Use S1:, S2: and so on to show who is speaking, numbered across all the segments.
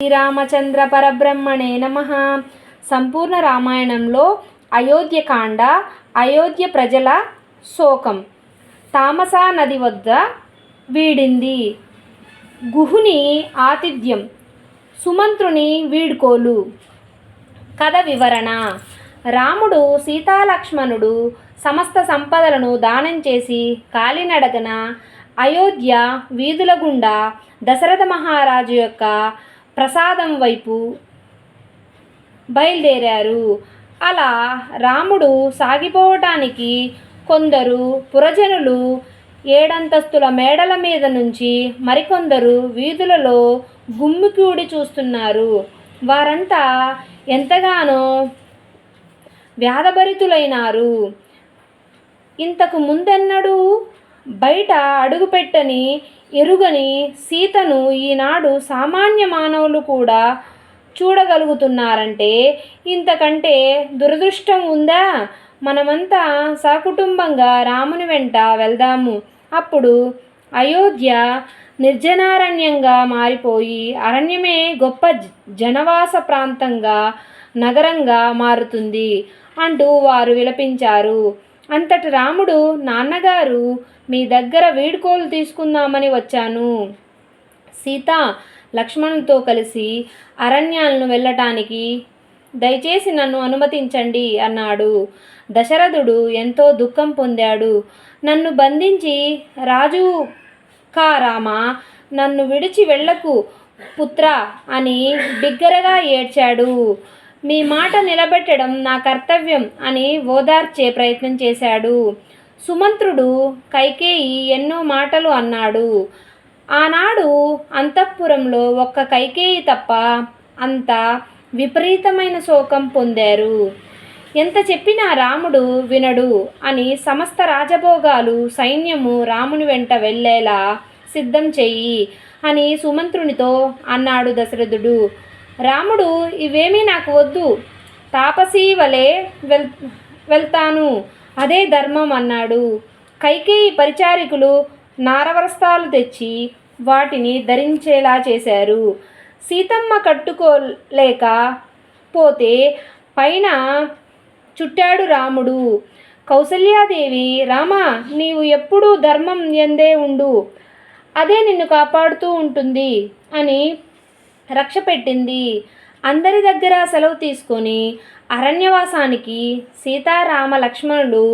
S1: శ్రీరామచంద్ర పరబ్రహ్మణే నమః. సంపూర్ణ రామాయణంలో అయోధ్యకాండ, అయోధ్య ప్రజల శోకం. తామసా నది వద్ద వీడింది. గుహుని ఆతిథ్యం, సుమంత్రుని వీడ్కోలు. కథ వివరణ. రాముడు, సీతాలక్ష్మణుడు సమస్త సంపదలను దానం చేసి కాలినడకన అయోధ్య వీధుల గుండా దశరథ మహారాజు యొక్క ప్రసాదం వైపు బయలుదేరారు. అలా రాముడు సాగిపోవటానికి కొందరు పురజనులు ఏడంతస్తుల మేడల మీద నుంచి మరికొందరు వీధులలో గుమ్మికూడి చూస్తున్నారు. వారంతా ఎంతగానో వ్యాధభరితులైనారు. ఇంతకు ముందెన్నడూ బయట అడుగుపెట్టని ఎరుగని సీతను ఈనాడు సామాన్య మానవులు కూడా చూడగలుగుతున్నారంటే ఇంతకంటే దురదృష్టం ఉందా? మనమంతా సకుటుంబంగా రాముని వెంట వెళ్దాము. అప్పుడు అయోధ్య నిర్జనారణ్యంగా మారిపోయి అరణ్యమే గొప్ప జనవాస ప్రాంతంగా, నగరంగా మారుతుంది అంటూ వారు విలపించారు. అంతటి రాముడు, నాన్నగారు, మీ దగ్గర వీడ్కోలు తీసుకుందామని వచ్చాను. సీత, లక్ష్మణులతో కలిసి అరణ్యాలను వెళ్ళటానికి దయచేసి నన్ను అనుమతించండి అన్నాడు. దశరథుడు ఎంతో దుఃఖం పొందాడు. నన్ను బంధించి రాజు రామా, నన్ను విడిచి వెళ్ళకు పుత్రా అని బిగ్గరగా ఏడ్చాడు. మీ మాట నిలబెట్టడం నా కర్తవ్యం అని ఓదార్చే ప్రయత్నం చేశాడు. సుమంత్రుడు కైకేయి ఎన్నో మాటలు అన్నాడు. ఆనాడు అంతఃపురంలో ఒక్క కైకేయి తప్ప అంతా విపరీతమైన శోకం పొందారు. ఎంత చెప్పినా రాముడు వినడు అని సమస్త రాజభోగాలు, సైన్యము రాముని వెంట వెళ్ళేలా సిద్ధం చెయ్యి అని సుమంత్రునితో అన్నాడు దశరథుడు. రాముడు, ఇవేమీ నాకు వద్దు, తాపసీ వలె వెళ్తాను, అదే ధర్మం అన్నాడు. కైకేయి పరిచారికులు నారవస్త్రాలు తెచ్చి వాటిని ధరించేలా చేశారు. సీతమ్మ కట్టుకోలేక పోతే పైన చుట్టాడు రాముడు. కౌసల్యాదేవి, రామా, నీవు ఎప్పుడూ ధర్మం ఎందే ఉండు, అదే నిన్ను కాపాడుతూ ఉంటుంది అని రక్ష పెట్టింది. అందరి దగ్గర సెలవు తీసుకొని అరణ్యవాసానికి సీతారామ లక్ష్మణులు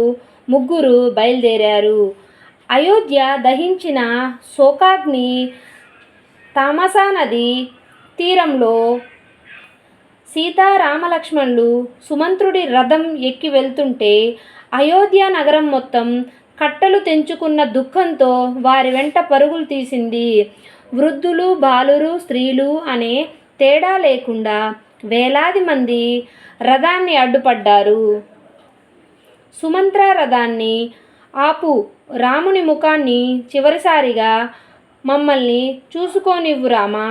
S1: ముగ్గురు బయలుదేరారు. అయోధ్య దహించిన శోకాగ్ని తామసా నది తీరంలో సీతారామలక్ష్మణులు సుమంత్రుడి రథం ఎక్కి వెళ్తుంటే అయోధ్య నగరం మొత్తం కట్టలు తెంచుకున్న దుఃఖంతో వారి వెంట పరుగులు తీసింది. వృద్ధులు, బాలురు, స్త్రీలు అనే తేడా లేకుండా వేలాది మంది రథాన్ని అడ్డుపడ్డారు. సుమంత్ర, రథాన్ని ఆపు, రాముని ముఖాన్ని చివరిసారిగా మమ్మల్ని చూసుకోనివ్వు రామా,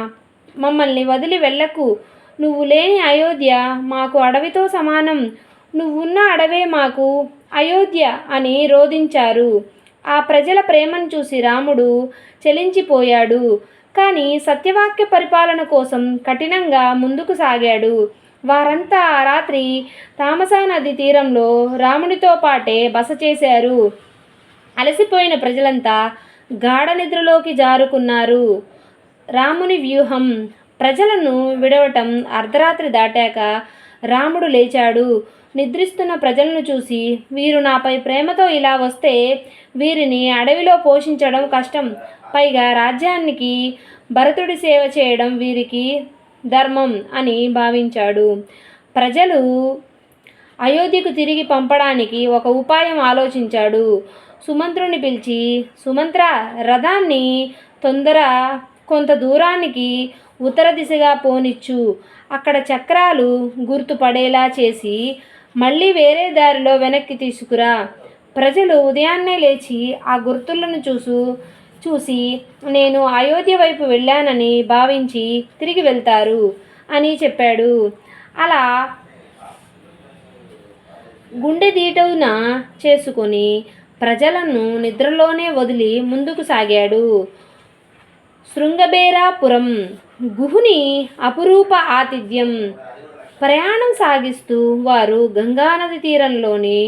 S1: మమ్మల్ని వదిలి వెళ్ళకు. నువ్వు లేని అయోధ్య మాకు అడవితో సమానం, నువ్వున్న అడవే మాకు అయోధ్య అని రోదించారు. ఆ ప్రజల ప్రేమను చూసి రాముడు చలించిపోయాడు. కానీ సత్యవాక్య పరిపాలన కోసం కఠినంగా ముందుకు సాగాడు. వారంతా ఆ రాత్రి తామసా నది తీరంలో రామునితో పాటే బస చేశారు. అలసిపోయిన ప్రజలంతా గాఢ నిద్రలోకి జారుకున్నారు. రాముని వ్యూహం. ప్రజలను విడవటం అర్ధరాత్రి దాటాక రాముడు లేచాడు. నిద్రిస్తున్న ప్రజలను చూసి, వీరు నాపై ప్రేమతో ఇలా వస్తే వీరిని అడవిలో పోషించడం కష్టం, పైగా రాజ్యానికి భరతుడి సేవ చేయడం వీరికి ధర్మం అని భావించాడు. ప్రజలు అయోధ్యకు తిరిగి పంపడానికి ఒక ఉపాయం ఆలోచించాడు. సుమంత్రుని పిలిచి, సుమంత్ర, రథాన్ని కొంత దూరానికి ఉత్తర దిశగా పోనిచ్చు, అక్కడ చక్రాలు గుర్తుపడేలా చేసి మళ్ళీ వేరే దారిలో వెనక్కి తీసుకురా. ప్రజలు ఉదయాన్నే లేచి ఆ గుర్తులను చూసి నేను అయోధ్య వైపు వెళ్ళానని భావించి తిరిగి వెళ్తారు అని చెప్పాడు. అలా గుండె దీటవున చేసుకొని ప్రజలను నిద్రలోనే వదిలి ముందుకు సాగాడు. శృంగబేరాపురం గుహుని అపురూప ఆతిథ్యం. ప్రయాణం సాగిస్తూ వారు గంగానది తీరంలోని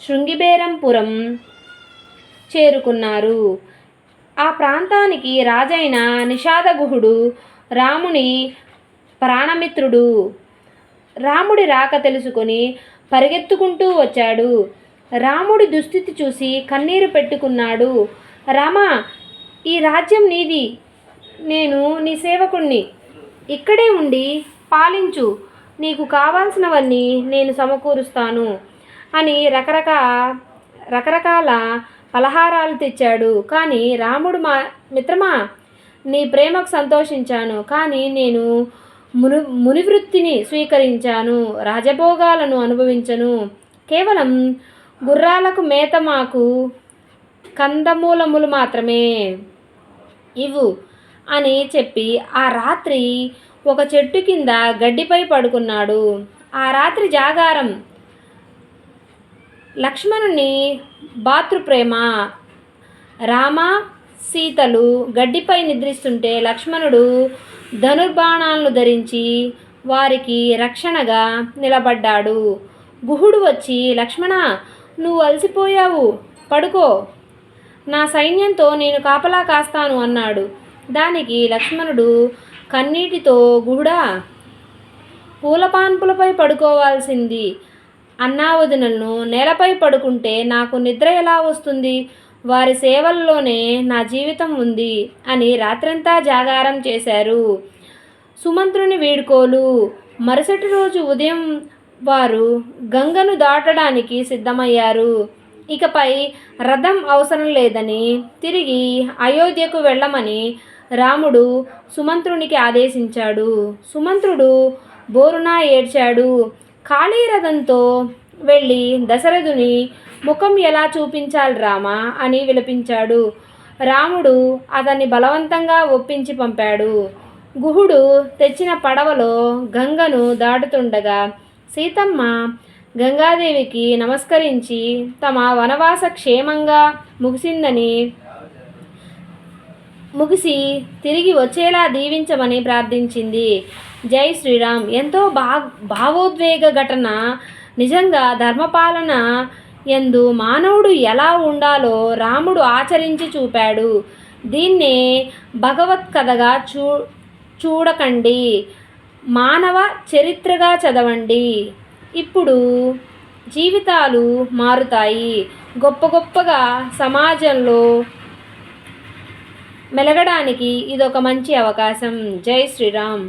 S1: శృంగిబేరంపురం చేరుకున్నారు. ఆ ప్రాంతానికి రాజైన నిషాదగుహుడు రాముని ప్రాణమిత్రుడు. రాముడి రాక తెలుసుకొని పరిగెత్తుకుంటూ వచ్చాడు. రాముడి దుస్థితి చూసి కన్నీరు పెట్టుకున్నాడు. రామా, ఈ రాజ్యం నీది, నేను నీ సేవకుణ్ణి. ఇక్కడే ఉండి పాలించు, నీకు కావాల్సినవన్నీ నేను సమకూరుస్తాను అని రకరకాల పలహారాలు తెచ్చాడు. కానీ రాముడు, మా మిత్రమా, నీ ప్రేమకు సంతోషించాను, కానీ నేను మునివృత్తిని స్వీకరించాను, రాజభోగాలను అనుభవించను. కేవలం గుర్రాలకు మేత, మాకు కందమూలములు మాత్రమే ఇవ్వు అని చెప్పి ఆ రాత్రి ఒక చెట్టు కింద గడ్డిపై పడుకున్నాడు. ఆ రాత్రి జాగారం. లక్ష్మణుని భాతృప్రేమ. రామ, సీతలు గడ్డిపై నిద్రిస్తుంటే లక్ష్మణుడు ధనుర్బాణాలను ధరించి వారికి రక్షణగా నిలబడ్డాడు. గుహుడు వచ్చి, లక్ష్మణ, నువ్వు అలసిపోయావు, పడుకో, నా సైన్యంతో నేను కాపలా కాస్తాను అన్నాడు. దానికి లక్ష్మణుడు కన్నీటితో, గుహుడా, పూలపాన్పులపై పడుకోవాల్సింది అన్నావదునలను నేలపై పడుకుంటే నాకు నిద్ర ఎలా వస్తుంది? వారి సేవల్లోనే నా జీవితం ఉంది అని రాత్రంతా జాగారం చేశారు. సుమంత్రుని వీడ్కోలు. మరుసటి రోజు ఉదయం వారు గంగను దాటడానికి సిద్ధమయ్యారు. ఇకపై రథం అవసరం లేదని, తిరిగి అయోధ్యకు వెళ్ళమని రాముడు సుమంత్రునికి ఆదేశించాడు. సుమంత్రుడు బోరునా ఏడ్చాడు. ఖాళీ రథంతో వెళ్ళి దశరథుని ముఖం ఎలా చూపించాలి రామా అని విలపించాడు. రాముడు అతన్ని బలవంతంగా ఒప్పించి పంపాడు. గుహుడు తెచ్చిన పడవలో గంగను దాటుతుండగా సీతమ్మ గంగాదేవికి నమస్కరించి తమ వనవాస క్షేమంగా ముగిసి తిరిగి వచ్చేలా దీవించమని ప్రార్థించింది. జై శ్రీరామ్. ఎంతో భావోద్వేగ ఘటన. నిజంగా ధర్మపాలన యందు మానవుడు ఎలా ఉండాలో రాముడు ఆచరించి చూపాడు. దీన్నే భగవత్ కథగా చూడకండి, మానవ చరిత్రగా చదవండి. ఇప్పుడు జీవితాలు మారుతాయి. గొప్పగా సమాజంలో మెలగడానికి ఇదొక మంచి అవకాశం. జై శ్రీరామ్.